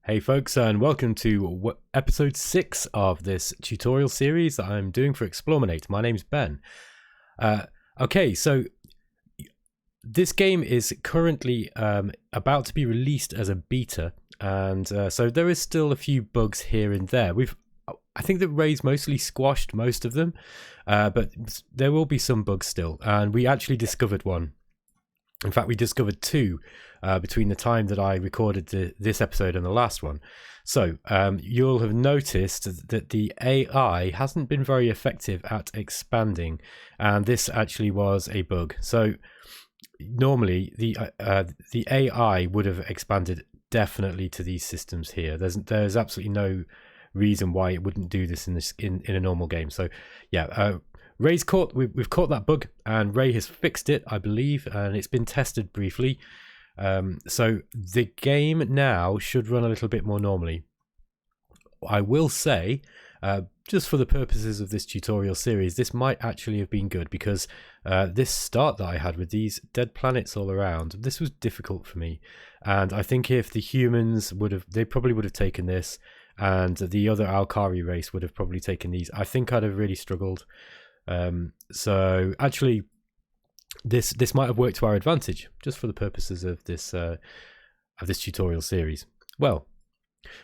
Hey folks, and welcome to episode 6 of this tutorial series that I'm doing for eXplorminate. My name's Ben. Okay, so this game is currently about to be released as a beta, and so there is still a few bugs here and there. I think that Ray's mostly squashed most of them, but there will be some bugs still, and we actually discovered one. In fact, we discovered two between the time that I recorded this episode and the last one. So you'll have noticed that the AI hasn't been very effective at expanding, and this actually was a bug. So normally the AI would have expanded definitely to these systems here. There's absolutely no reason why it wouldn't do this in a normal game. So yeah. We've caught that bug, and Ray has fixed it, I believe, and it's been tested briefly. So the game now should run a little bit more normally. I will say, just for the purposes of this tutorial series, this might actually have been good, because this start that I had with these dead planets all around, this was difficult for me. And I think if the humans they probably would have taken this, and the other Alkari race would have probably taken these. I think I'd have really struggled. So actually this might have worked to our advantage, just for the purposes of this tutorial series. Well,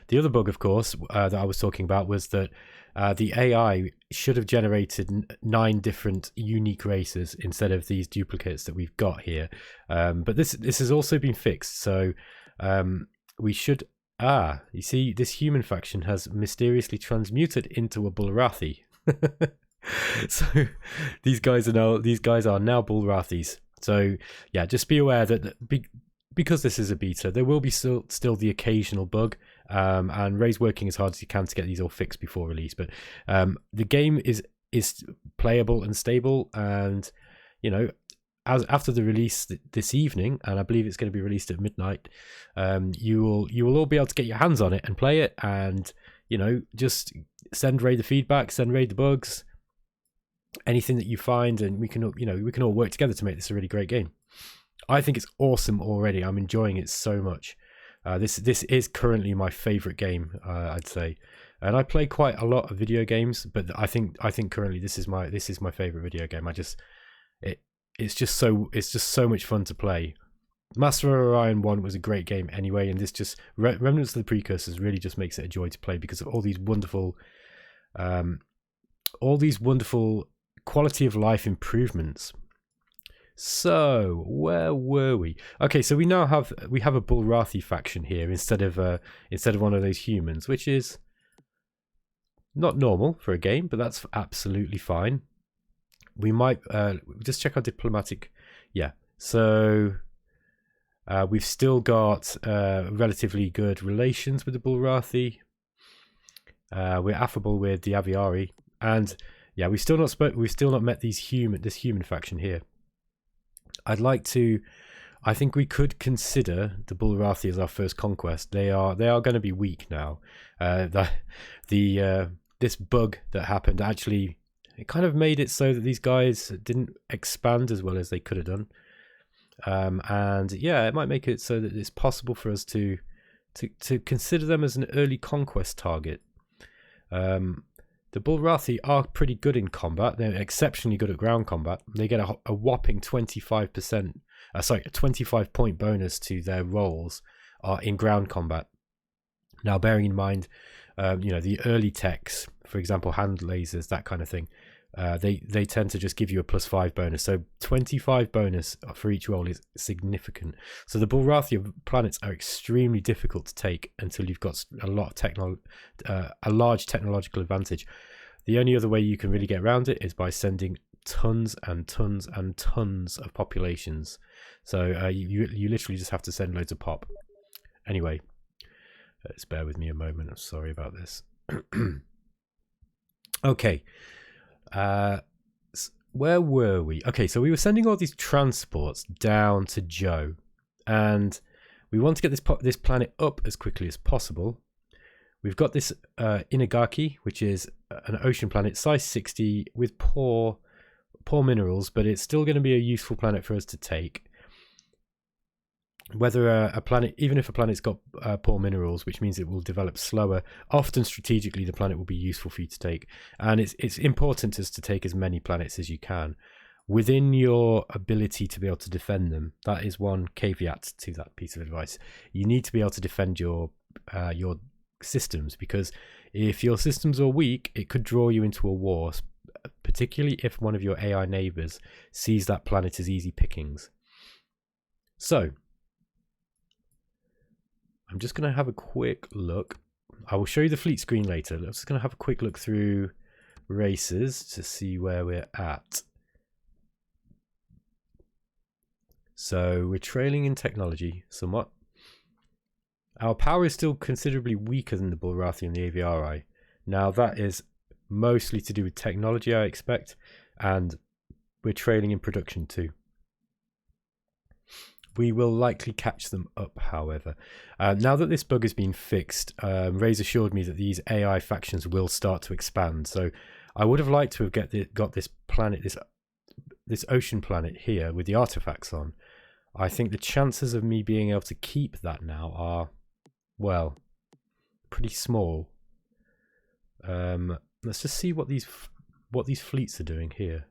the other bug, of course, that I was talking about was that the AI should have generated 9 different unique races instead of these duplicates that we've got here. But this has also been fixed, so we should you see, this human faction has mysteriously transmuted into a Bulrathi. So these guys are now Bulrathis. So yeah, just be aware that because this is a beta, there will be still the occasional bug, and Ray's working as hard as he can to get these all fixed before release. But the game is playable and stable, and you know, after the release this evening, and I believe it's going to be released at midnight, you will all be able to get your hands on it and play it, and you know, just send Ray the feedback, send Ray the bugs, anything that you find, and we can all work together to make this a really great game. I think it's awesome already. I'm enjoying it so much. This is currently my favorite game, I'd say, and I play quite a lot of video games, but I think currently this is my favorite video game. It's just so much fun to play. Master of Orion 1 was a great game anyway, and this just Remnants of the Precursors really just makes it a joy to play because of all these wonderful quality of life improvements. So where were we? Okay, so we have a Bulrathi faction here instead of one of those humans, which is not normal for a game, but that's absolutely fine. We might just check our diplomatic. Yeah, so we've still got relatively good relations with the Bulrathi. We're affable with the Aviari, and yeah, we've still not met this human faction here. I think we could consider the Bulrathi as our first conquest. They are going to be weak now. This bug that happened actually, it kind of made it so that these guys didn't expand as well as they could have done. And yeah, it might make it so that it's possible for us to consider them as an early conquest target. The Bulrathi are pretty good in combat. They're exceptionally good at ground combat. They get a whopping 25%, a 25 point bonus to their rolls in ground combat. Now, bearing in mind, the early techs, for example, hand lasers, that kind of thing, they tend to just give you a +5 bonus. So 25 bonus for each roll is significant. So the Bulrathi planets are extremely difficult to take until you've got a large technological advantage. The only other way you can really get around it is by sending tons and tons and tons of populations. So you literally just have to send loads of pop. Anyway, let's bear with me a moment. I'm sorry about this. Okay. Where were we? Okay, so we were sending all these transports down to Joe, and we want to get this planet up as quickly as possible. We've got this Inagaki, which is an ocean planet, size 60, with poor minerals, but it's still going to be a useful planet for us to take. whether a planet, even if a planet's got poor minerals, which means it will develop slower, often strategically the planet will be useful for you to take. And it's important to take as many planets as you can within your ability to be able to defend them. That is one caveat to that piece of advice. You need to be able to defend your systems, because if your systems are weak, it could draw you into a war, particularly if one of your AI neighbors sees that planet as easy pickings. So I'm just going to have a quick look. I will show you the fleet screen later. I'm just going to have a quick look through races to see where we're at. So we're trailing in technology somewhat. Our power is still considerably weaker than the Bulrathi and the Aviari. Now that is mostly to do with technology, I expect, and we're trailing in production too. We will likely catch them up, however. Now that this bug has been fixed, Ray's assured me that these AI factions will start to expand. So I would have liked to have got this planet, this ocean planet here with the artifacts on. I think the chances of me being able to keep that now are, well, pretty small. Let's just see what these fleets are doing here.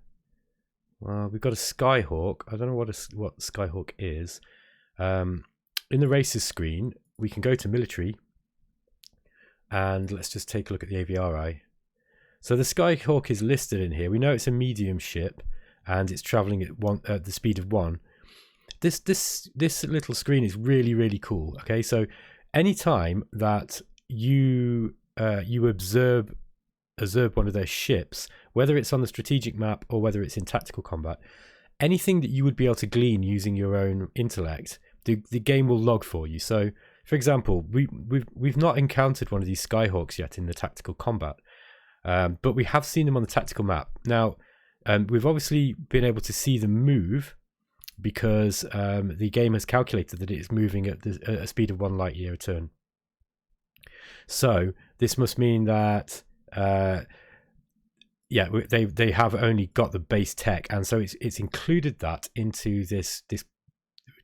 Well, we've got a Skyhawk. I don't know what Skyhawk is. In the races screen, we can go to military, and let's just take a look at the Aviari. So the Skyhawk is listed in here. We know it's a medium ship, and it's traveling at the speed of 1. This little screen is really cool. Okay, so anytime that you observe one of their ships, whether it's on the strategic map or whether it's in tactical combat, anything that you would be able to glean using your own intellect, the game will log for you. So, for example, we've not encountered one of these Skyhawks yet in the tactical combat, but we have seen them on the tactical map. Now, we've obviously been able to see them move because the game has calculated that it is moving at a speed of 1 light year a turn. So this must mean that yeah, they have only got the base tech, and so it's included that into this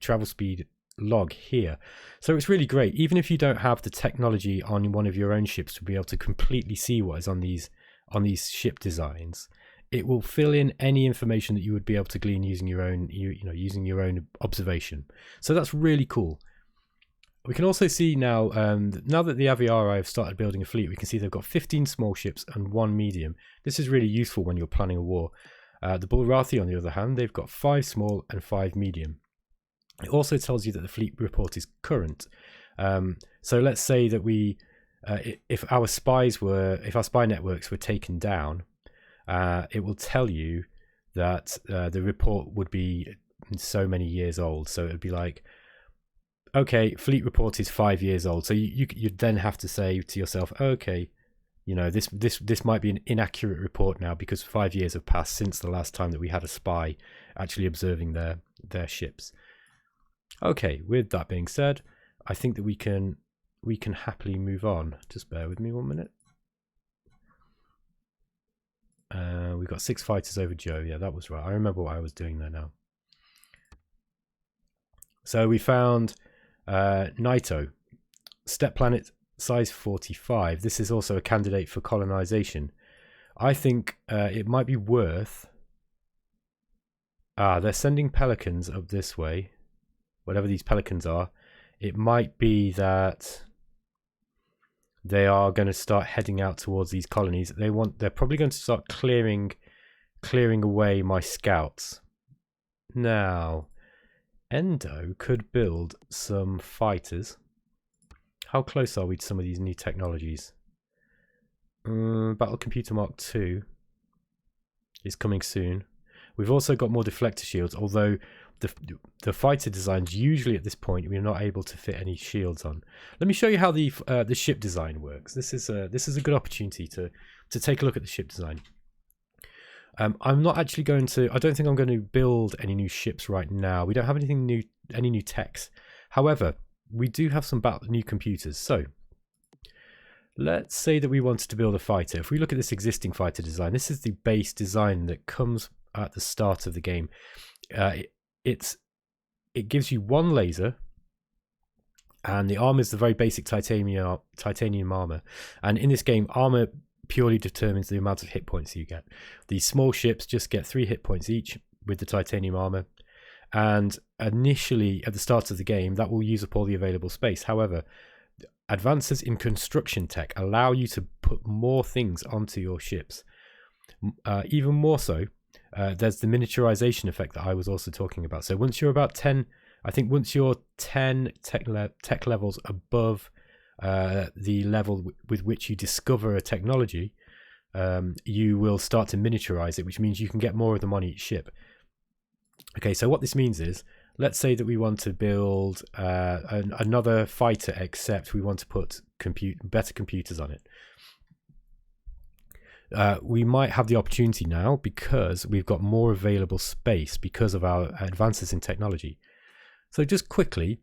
travel speed log here. So it's really great, even if you don't have the technology on one of your own ships to be able to completely see what is on these ship designs. It will fill in any information that you would be able to glean using your own using your own observation. So that's really cool. We can also see now, now that the Aviari have started building a fleet, we can see they've got 15 small ships and 1 medium. This is really useful when you're planning a war. The Bulrathi, on the other hand, they've got 5 small and 5 medium. It also tells you that the fleet report is current. So let's say that if our spy networks were taken down, it will tell you that the report would be so many years old. So it would be like, okay, fleet report is 5 years old. So you'd then have to say to yourself, okay, this might be an inaccurate report now because 5 years have passed since the last time that we had a spy actually observing their ships. Okay, with that being said, I think that we can happily move on. Just bear with me 1 minute. We've got 6 fighters over Joe. Yeah, that was right. I remember what I was doing there now. So we found Naito, step planet size 45. This is also a candidate for colonization. I think it might be worth... they're sending pelicans up this way. Whatever these pelicans are. It might be that they are going to start heading out towards these colonies. They're probably going to start clearing away my scouts. Now, Endo could build some fighters. How close are we to some of these new technologies? Battle Computer Mark II is coming soon. We've also got more deflector shields, although the fighter designs usually at this point we're not able to fit any shields on. Let me show you how the ship design works. This is a good opportunity to take a look at the ship design. I'm not actually going to. I don't think I'm going to build any new ships right now. We don't have anything new, any new techs. However, we do have some new computers. So let's say that we wanted to build a fighter. If we look at this existing fighter design, this is the base design that comes at the start of the game. It gives you 1 laser, And the armor is the very basic titanium armor. And in this game, armor purely determines the amount of hit points you get. These small ships just get 3 hit points each with the titanium armor. And initially, at the start of the game, that will use up all the available space. However, advances in construction tech allow you to put more things onto your ships. Even more so, there's the miniaturization effect that I was also talking about. So once you're about 10, I think once you're 10 tech levels above the level with which you discover a technology, you will start to miniaturize it, which means you can get more of them on each ship. Okay, so what this means is, let's say that we want to build another fighter, except we want to put better computers on it. We might have the opportunity now, because we've got more available space because of our advances in technology. So just quickly,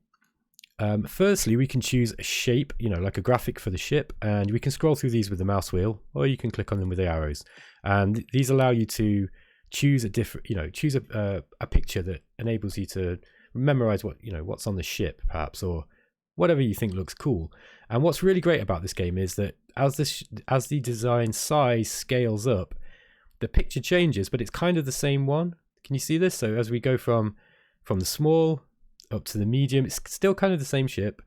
firstly, we can choose a shape, like a graphic for the ship, and we can scroll through these with the mouse wheel, or you can click on them with the arrows. And these allow you to choose a different, choose a picture that enables you to memorize what's on the ship, perhaps, or whatever you think looks cool. And what's really great about this game is that as the design size scales up, the picture changes, but it's kind of the same one. Can you see this? So as we go from the small up to the medium, it's still kind of the same ship.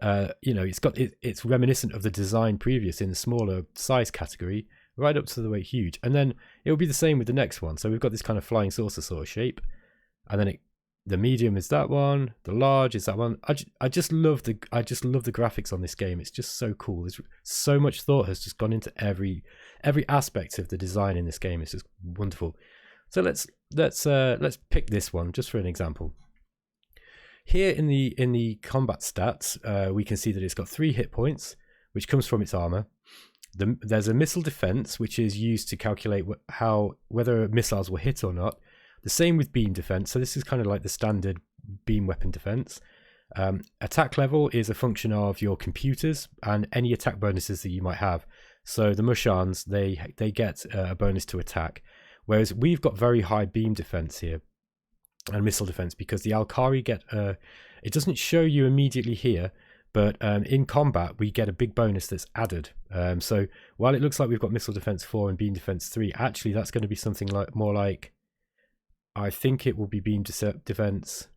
It's reminiscent of the design previous in the smaller size category, right up to the way huge. And then it'll be the same with the next one. So we've got this kind of flying saucer sort of shape, and then the medium is that one, the large is that one. I just love the graphics on this game. It's just so cool. There's so much thought has just gone into every aspect of the design in this game. It's just wonderful. So let's pick this one just for an example. Here in the combat stats, we can see that it's got 3 hit points, which comes from its armor. There's a missile defense, which is used to calculate whether missiles were hit or not. The same with beam defense. So this is kind of like the standard beam weapon defense. Attack level is a function of your computers and any attack bonuses that you might have. So the Mushans, they get a bonus to attack, whereas we've got very high beam defense here and missile defense, because the Alkari get it doesn't show you immediately here, but in combat we get a big bonus that's added. So while it looks like we've got missile defense 4 and beam defense 3, actually that's going to be something more like, I think it will be beam defense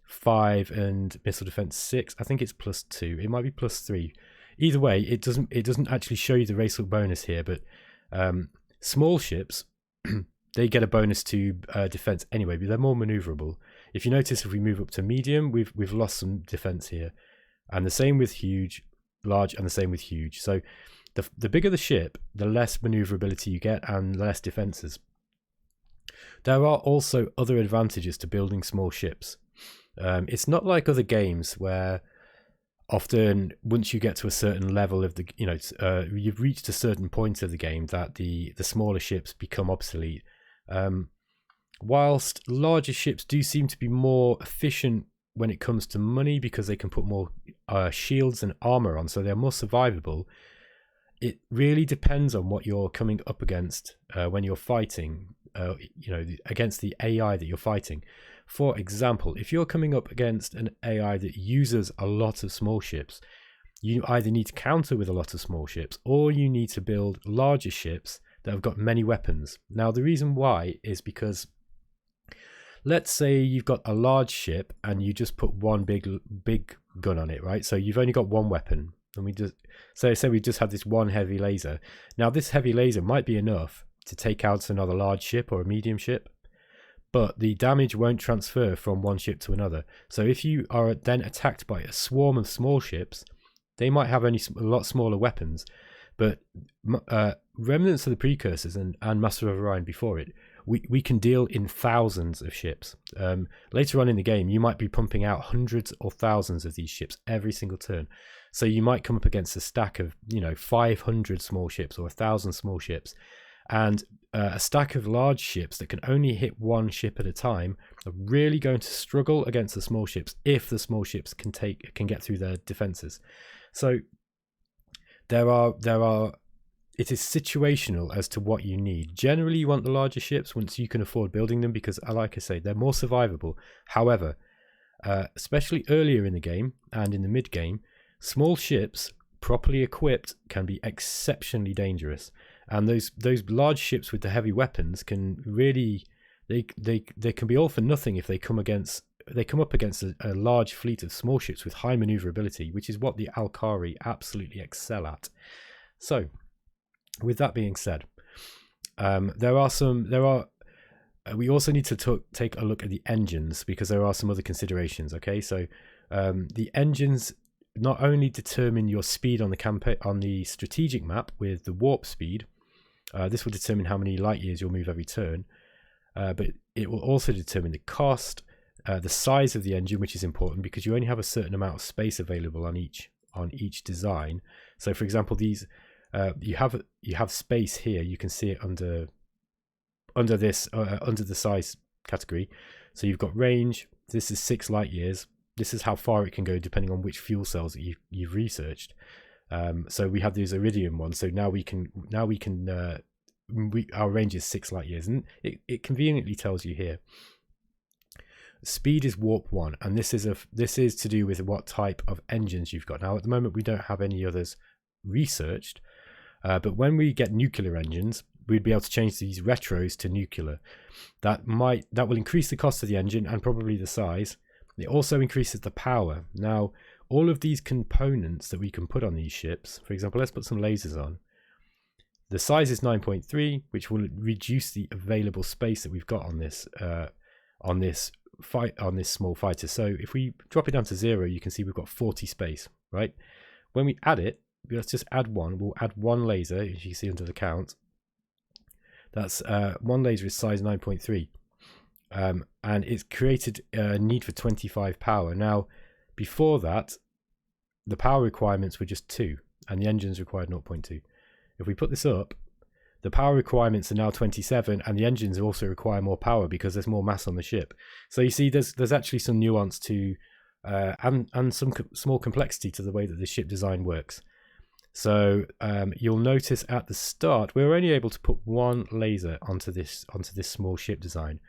5 and missile defense 6. I think it's +2. It might be +3. Either way, it doesn't actually show you the racial bonus here, but small ships they get a bonus to defense anyway, but they're more maneuverable. If you notice, if we move up to medium, we've lost some defense here, and the same with large, and the same with huge. So the bigger the ship, the less maneuverability you get and less defenses. There are also other advantages to building small ships. It's not like other games where often once you get to a certain level of you've reached a certain point of the game that the smaller ships become obsolete. Whilst larger ships do seem to be more efficient when it comes to money because they can put more shields and armor on, so they're more survivable. It really depends on what you're coming up against when you're fighting, against the AI that you're fighting. For example, if you're coming up against an AI that uses a lot of small ships, you either need to counter with a lot of small ships, or you need to build larger ships that have got many weapons. Now, the reason why is because, let's say you've got a large ship and you just put one big gun on it, right? So you've only got one weapon, and say we just had this one heavy laser. Now, this heavy laser might be enough to take out another large ship or a medium ship, but the damage won't transfer from one ship to another. So if you are then attacked by a swarm of small ships, they might have only a lot smaller weapons, but Remnants of the Precursors and Master of Orion before it, we can deal in thousands of ships. Later on in the game, you might be pumping out hundreds or thousands of these ships every single turn. So you might come up against a stack of 500 small ships or 1,000 small ships, and a stack of large ships that can only hit one ship at a time are really going to struggle against the small ships if the small ships can get through their defenses. So it is situational as to what you need. Generally, you want the larger ships once you can afford building them because, like I say, they're more survivable. However, especially earlier in the game and in the mid game, small ships properly equipped can be exceptionally dangerous, and those large ships with the heavy weapons can really they can be all for nothing if they come up against a large fleet of small ships with high maneuverability, which is what the Alkari absolutely excel at. So with that being said, we also need to take a look at the engines, because there are some other considerations. Okay, so the engines not only determine your speed on the strategic map with the warp speed. This will determine how many light years you'll move every turn, but it will also determine the cost, the size of the engine, which is important because you only have a certain amount of space available on each design. So for example, these you have space here. You can see it under the size category. So you've got range. This is 6 light years. This is how far it can go depending on which fuel cells that you've researched. So we have these iridium ones. So now we can our range is 6 light years, and it conveniently tells you here. Speed is warp 1, and this is to do with what type of engines you've got. Now at the moment we don't have any others researched, but when we get nuclear engines, we'd be able to change these retros to nuclear. That will increase the cost of the engine and probably the size. It also increases the power. Now all of these components that we can put on these ships, for example, let's put some lasers on. The size is 9.3, which will reduce the available space that we've got on this small fighter. So if we drop it down to 0, you can see we've got 40 space, right? When we add it, let's just add one. We'll add one laser, as you can see under the count. That's one laser is size 9.3, and it's created a need for 25 power. Now, before that, the power requirements were just 2, and the engines required 0.2. If we put this up, the power requirements are now 27, and the engines also require more power because there's more mass on the ship. So you see, there's actually some nuance to and some small complexity to the way that the ship design works. So you'll notice at the start we're only able to put one laser onto this small ship design.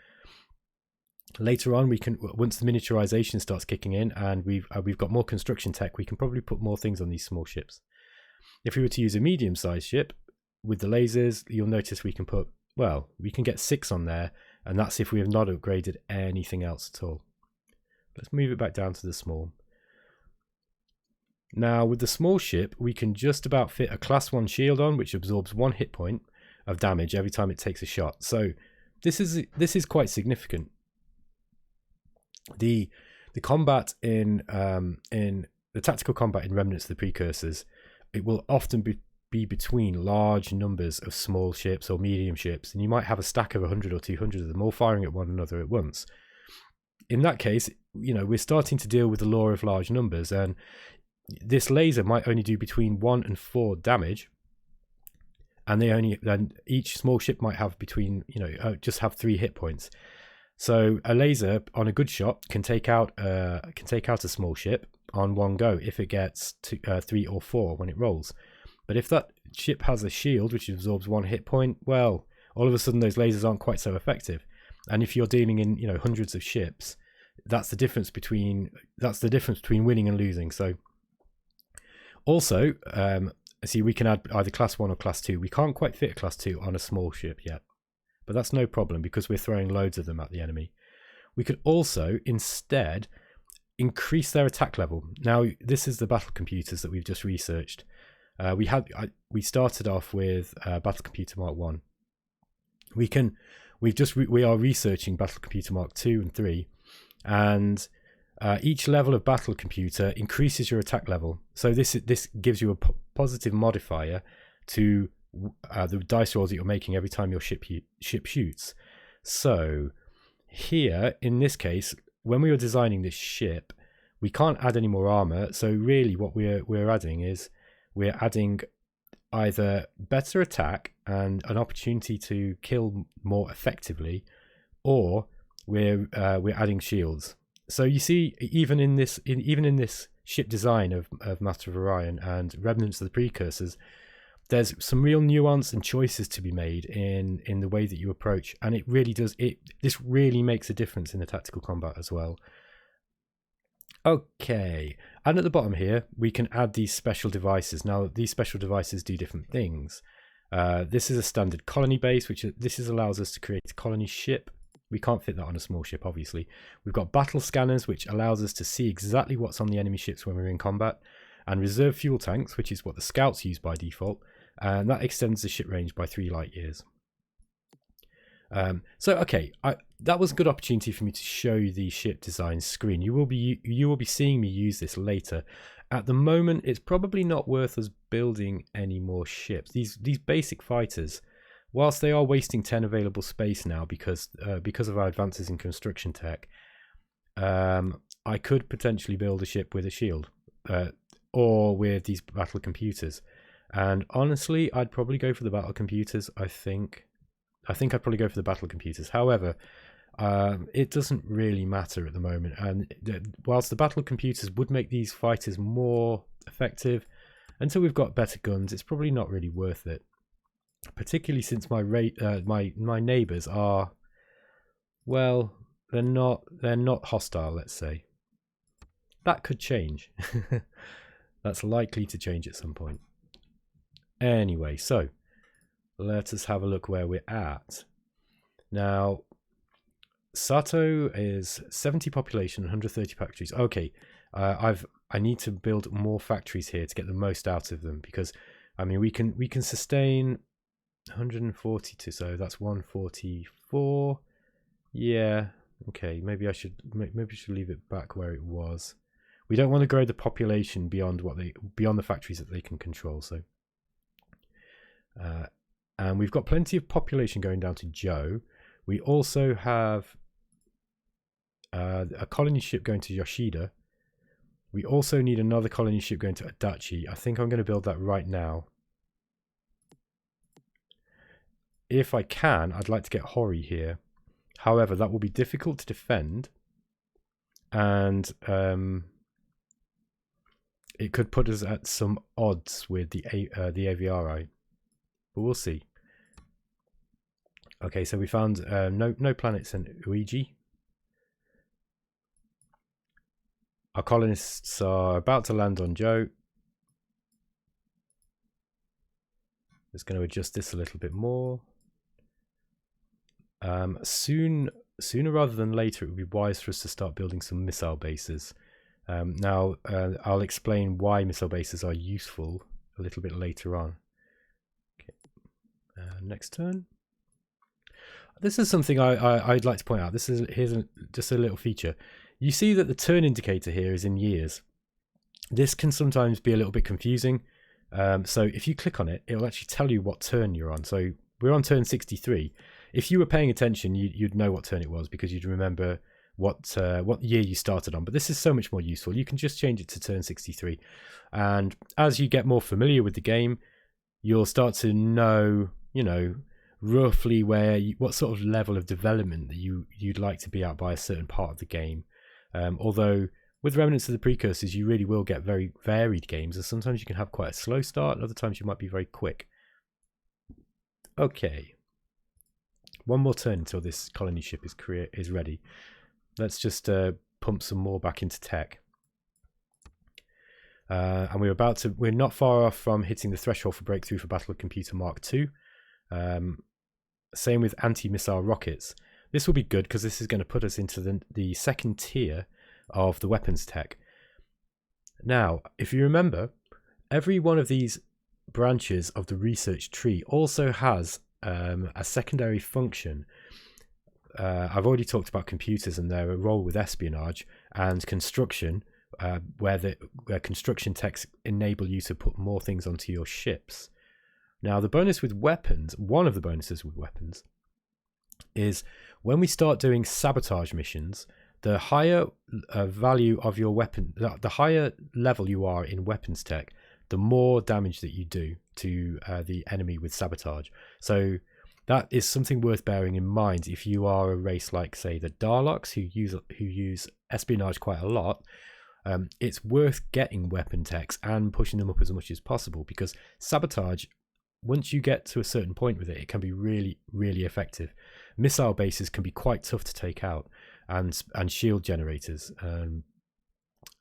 Later on, we can, once the miniaturization starts kicking in and we've got more construction tech, we can probably put more things on these small ships. If we were to use a medium-sized ship with the lasers, you'll notice we can get 6 on there, and that's if we have not upgraded anything else at all. Let's move it back down to the small. Now with the small ship, we can just about fit a class 1 shield on, which absorbs 1 hit point of damage every time it takes a shot. So this is quite significant. The combat in the tactical combat in Remnants of the Precursors, it will often be between large numbers of small ships or medium ships, and you might have a stack of 100 or 200 of them all firing at one another at once. In that case, we're starting to deal with the law of large numbers, and this laser might only do between 1 and 4 damage, and each small ship might have just have 3 hit points. So a laser on a good shot can take out a small ship on one go if it gets 3 or 4 when it rolls. But if that ship has a shield which absorbs 1 hit point, well, all of a sudden those lasers aren't quite so effective. And if you're dealing in hundreds of ships, that's the difference between winning and losing. So also, see, we can add either class 1 or class 2. We can't quite fit a class 2 on a small ship yet, but that's no problem because we're throwing loads of them at the enemy. We could also instead increase their attack level. Now, this is the battle computers that we've just researched. We started off with Battle Computer Mark 1. We are researching Battle Computer Mark 2 and 3, and each level of battle computer increases your attack level. So this gives you a positive modifier to the dice rolls that you're making every time your ship shoots. So here, in this case, when we were designing this ship, we can't add any more armor. So really what we're adding is we're adding either better attack and an opportunity to kill more effectively, or we're adding shields. So you see, even in this ship design of Master of Orion and Remnants of the Precursors, there's some real nuance and choices to be made in the way that you approach, and it really does. This really makes a difference in the tactical combat as well. Okay, and at the bottom here we can add these special devices. Now these special devices do different things. This is a standard colony base, this allows us to create a colony ship. We can't fit that on a small ship, obviously. We've got battle scanners, which allows us to see exactly what's on the enemy ships when we're in combat, and reserve fuel tanks, which is what the scouts use by default, and that extends the ship range by 3 light years. So okay, that was a good opportunity for me to show you the ship design screen. You will be seeing me use this later. At the moment, it's probably not worth us building any more ships. These basic fighters, whilst they are wasting 10 available space now because of our advances in construction tech, I could potentially build a ship with a shield, or with these battle computers. And honestly, I'd probably go for the battle computers. I think I'd probably go for the battle computers. However, it doesn't really matter at the moment. And whilst the battle computers would make these fighters more effective, until we've got better guns, it's probably not really worth it. Particularly since my neighbours are, well, they're not hostile. Let's say that could change. That's likely to change at some point. Anyway, so let us have a look where we're at. Now, Sato is 70 population, 130 factories. Okay, I need to build more factories here to get the most out of them, because I mean we can sustain 142, so that's 144. Yeah, okay, maybe I should leave it back where it was. We don't want to grow the population beyond the factories that they can control. So and we've got plenty of population going down to Joe. We also have a colony ship going to Yoshida. We also need another colony ship going to Adachi. I think I'm going to build that right now. If I can, I'd like to get Hori here. However, that will be difficult to defend, and it could put us at some odds with the AVRI, but we'll see. Okay, so we found no planets in Uiji. Our colonists are about to land on Joe. Just going to adjust this a little bit more. Sooner rather than later, it would be wise for us to start building some missile bases. Now, I'll explain why missile bases are useful a little bit later on. Okay. Next turn. This is something I'd like to point out. Here's just a little feature. You see that the turn indicator here is in years. This can sometimes be a little bit confusing. So if you click on it, it'll actually tell you what turn you're on. So we're on turn 63. If you were paying attention, you'd know what turn it was, because you'd remember what year you started on. But this is so much more useful. You can just change it to turn 63. And as you get more familiar with the game, you'll start to know, roughly what sort of level of development that you'd like to be at by a certain part of the game. Although with Remnants of the Precursors, you really will get very varied games, and sometimes you can have quite a slow start, and other times you might be very quick. Okay, one more turn until this colony ship is ready. Let's just pump some more back into tech. And we're not far off from hitting the threshold for breakthrough for Battle Computer Mark II. Same with anti-missile rockets. This will be good because this is going to put us into the second tier of the weapons tech. Now, if you remember, every one of these branches of the research tree also has a secondary function. I've already talked about computers and their role with espionage, and construction, where construction techs enable you to put more things onto your ships. Now, the bonus with weapons, one of the bonuses with weapons, is when we start doing sabotage missions, the higher value of your weapon, the higher level you are in weapons tech, the more damage that you do to the enemy with sabotage. So that is something worth bearing in mind if you are a race like, say, the Daleks, who use espionage quite a lot. It's worth getting weapon techs and pushing them up as much as possible, because sabotage, once you get to a certain point with it, it can be really, really effective. Missile bases can be quite tough to take out, and shield generators.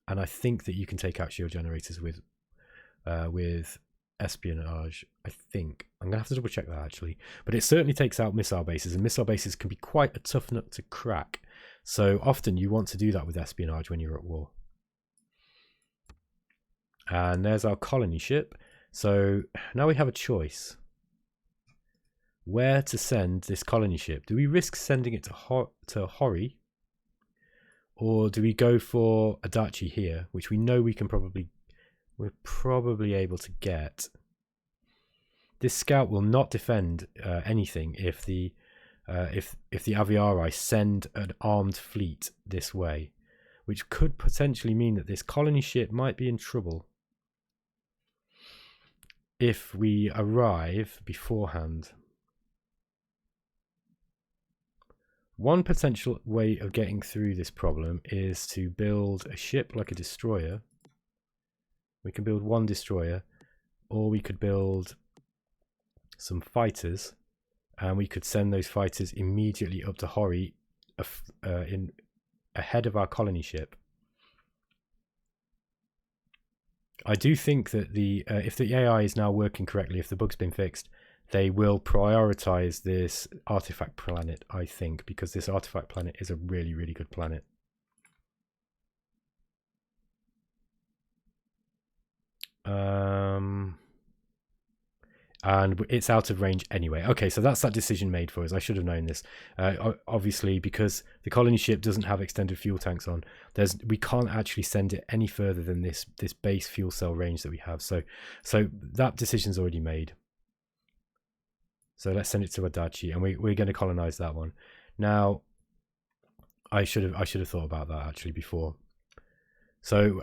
and I think that you can take out shield generators with espionage. I think I'm gonna have to double check that actually, but it certainly takes out missile bases, and missile bases can be quite a tough nut to crack. So often you want to do that with espionage when you're at war. And there's our colony ship. So now we have a choice where to send this colony ship. Do we risk sending it to Hori, or do we go for Adachi here, which we know we're probably able to get? This scout will not defend anything if the Aviari send an armed fleet this way, which could potentially mean that this colony ship might be in trouble if we arrive beforehand. One potential way of getting through this problem is to build a ship like a destroyer. We can build one destroyer, or we could build some fighters, and we could send those fighters immediately up to Hori ahead of our colony ship. I do think that if the AI is now working correctly, if the bug's been fixed, they will prioritize this artifact planet, I think, because this artifact planet is a really, really good planet. And it's out of range anyway. Okay, so that's that decision made for us. I should have known this. Obviously, because the colony ship doesn't have extended fuel tanks on, we can't actually send it any further than this base fuel cell range that we have. So that decision's already made. So let's send it to Adachi, and we're going to colonize that one. Now, I should have thought about that actually before. So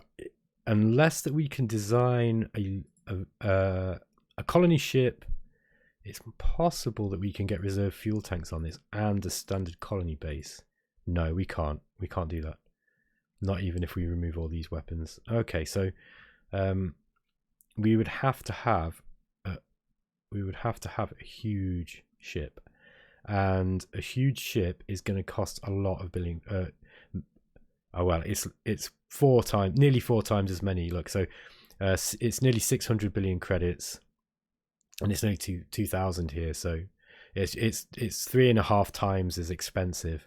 unless that we can design a colony ship, it's possible that we can get reserve fuel tanks on this and a standard colony base. No, we can't. We can't do that. Not even if we remove all these weapons. Okay, so we would have to have a huge ship, and a huge ship is going to cost a lot of billion. Oh well, it's nearly four times as many. Look, so it's nearly 600 billion credits. And it's only 2,000 here, so it's 3.5 times as expensive.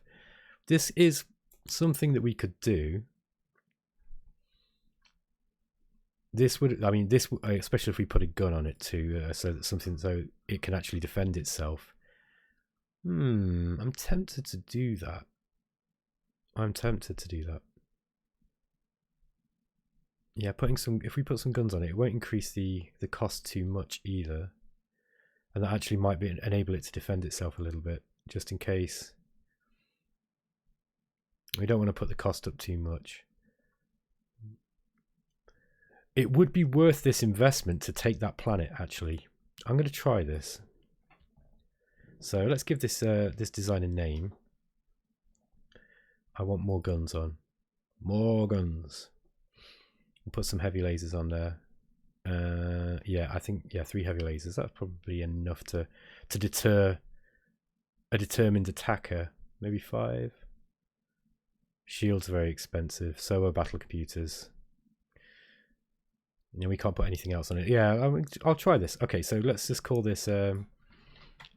This is something that we could do. This would, especially if we put a gun on it too, so it can actually defend itself. I'm tempted to do that. Yeah, if we put some guns on it, it won't increase the cost too much either. And that actually might enable it to defend itself a little bit, just in case. We don't want to put the cost up too much. It would be worth this investment to take that planet, actually. I'm going to try this. So let's give this design a name. I want more guns on. More guns. We'll put some heavy lasers on there. Yeah, I think 3 heavy lasers. That's probably enough to deter a determined attacker. Maybe 5. Shields are very expensive. So are battle computers. We can't put anything else on it. Yeah, I'll try this. Okay, so let's just call this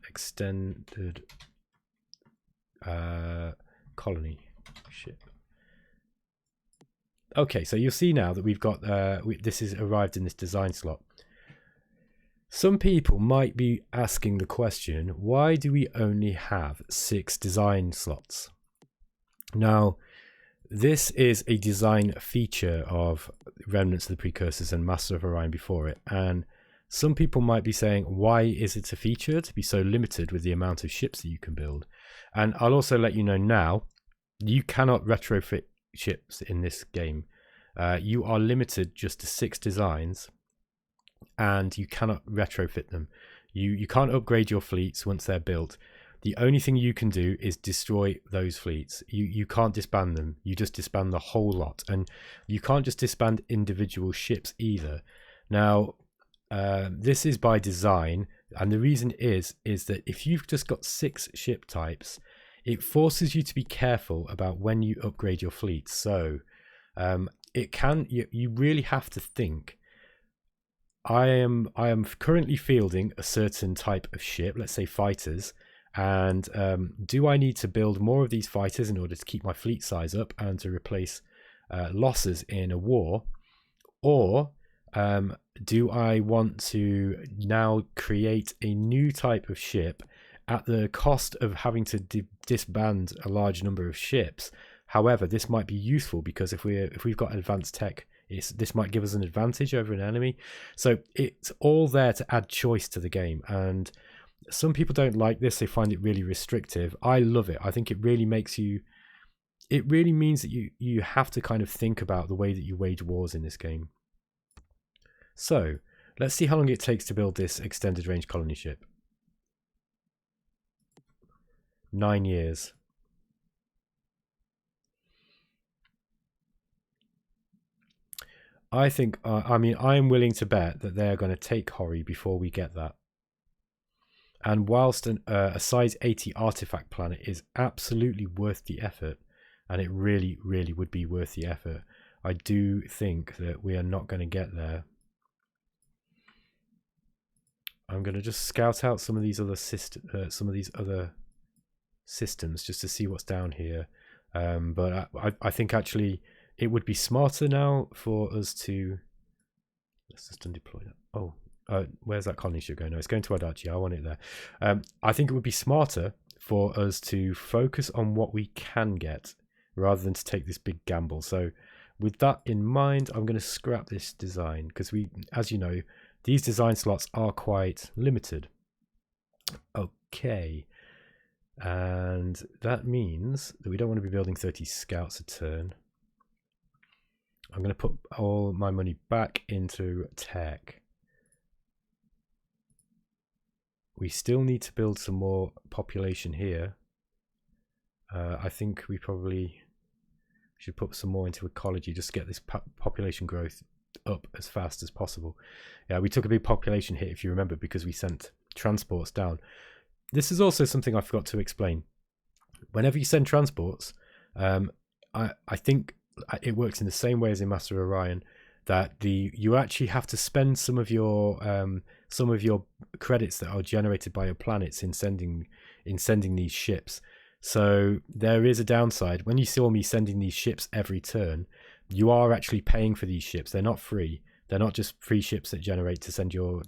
extended colony ship. Okay, so you'll see now that we've got this has arrived in this design slot. Some people might be asking the question, why do we only have 6 design slots? Now, this is a design feature of Remnants of the Precursors and Master of Orion before it, and some people might be saying, why is it a feature to be so limited with the amount of ships that you can build? And I'll also let you know now, you cannot retrofit ships in this game. You are limited just to 6 designs, and you cannot retrofit them. You can't upgrade your fleets once they're built. The only thing you can do is destroy those fleets. You can't disband them. You just disband the whole lot, and you can't just disband individual ships either. Now, this is by design, and the reason is that if you've just got 6 ship types, it forces you to be careful about when you upgrade your fleet. So it can, you really have to think. I am currently fielding a certain type of ship, let's say fighters, and do I need to build more of these fighters in order to keep my fleet size up and to replace losses in a war, or do I want to now create a new type of ship at the cost of having to disband a large number of ships? However, this might be useful because if we've got advanced tech, this might give us an advantage over an enemy. So it's all there to add choice to the game, and some people don't like this. They find it really restrictive. I love it. I think it really makes you, it really means that you have to kind of think about the way that you wage wars in this game. So let's see how long it takes to build this extended range colony ship. 9 years. I think, I mean, I'm willing to bet that they're going to take Hori before we get that. And whilst a size 80 artifact planet is absolutely worth the effort, and it really, really would be worth the effort, I do think that we are not going to get there. I'm going to just scout out some of these other systems just to see what's down here. But I think actually it would be smarter now for us to, let's just undeploy that. Oh, where's that colony ship going? No, it's going to Adachi. I want it there. I think it would be smarter for us to focus on what we can get rather than to take this big gamble. So with that in mind, I'm going to scrap this design because we, as you know, these design slots are quite limited. Okay. And that means that we don't want to be building 30 scouts a turn. I'm going to put all my money back into tech. We still need to build some more population here. I think we probably should put some more into ecology just to get this population growth up as fast as possible. Yeah, we took a big population hit, if you remember, because we sent transports down. This is also something I forgot to explain. Whenever you send transports, I think it works in the same way as in Master of Orion, that you actually have to spend some of your credits that are generated by your planets in sending these ships. So there is a downside. When you saw me sending these ships every turn, you are actually paying for these ships. They're not free. They're not just free ships that generate to send your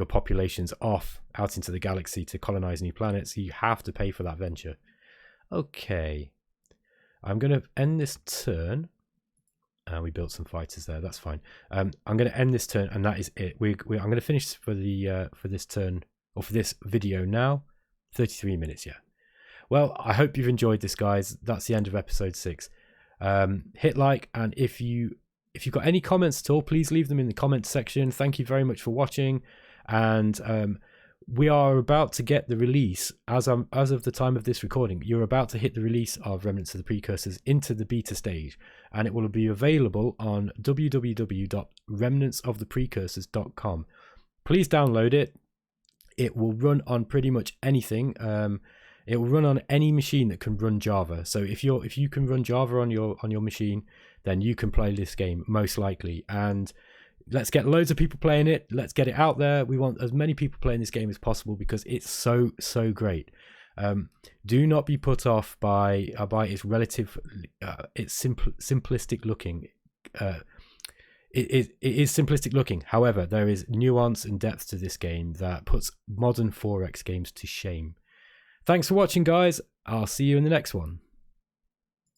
populations off out into the galaxy to colonize new planets. You have to pay for that venture. Okay, I'm going to end this turn. We built some fighters there. That's fine. I'm going to end this turn, and that is it. I'm going to finish for this turn, or for this video now. 33 minutes. Yeah. Well, I hope you've enjoyed this, guys. That's the end of episode 6. Hit like, and if you've got any comments at all, please leave them in the comments section. Thank you very much for watching, and we are about to get the release as of the time of this recording. You're about to hit the release of Remnants of the Precursors into the beta stage, and it will be available on www.remnantsoftheprecursors.com. Please download it. It will run on pretty much anything. It will run on any machine that can run Java. So if you can run Java on your machine, then you can play this game most likely. And let's get loads of people playing it. Let's get it out there. We want as many people playing this game as possible because it's so great. Do not be put off by its relative, its simplistic looking. It is simplistic looking. However, there is nuance and depth to this game that puts modern 4X games to shame. Thanks for watching, guys. I'll see you in the next one.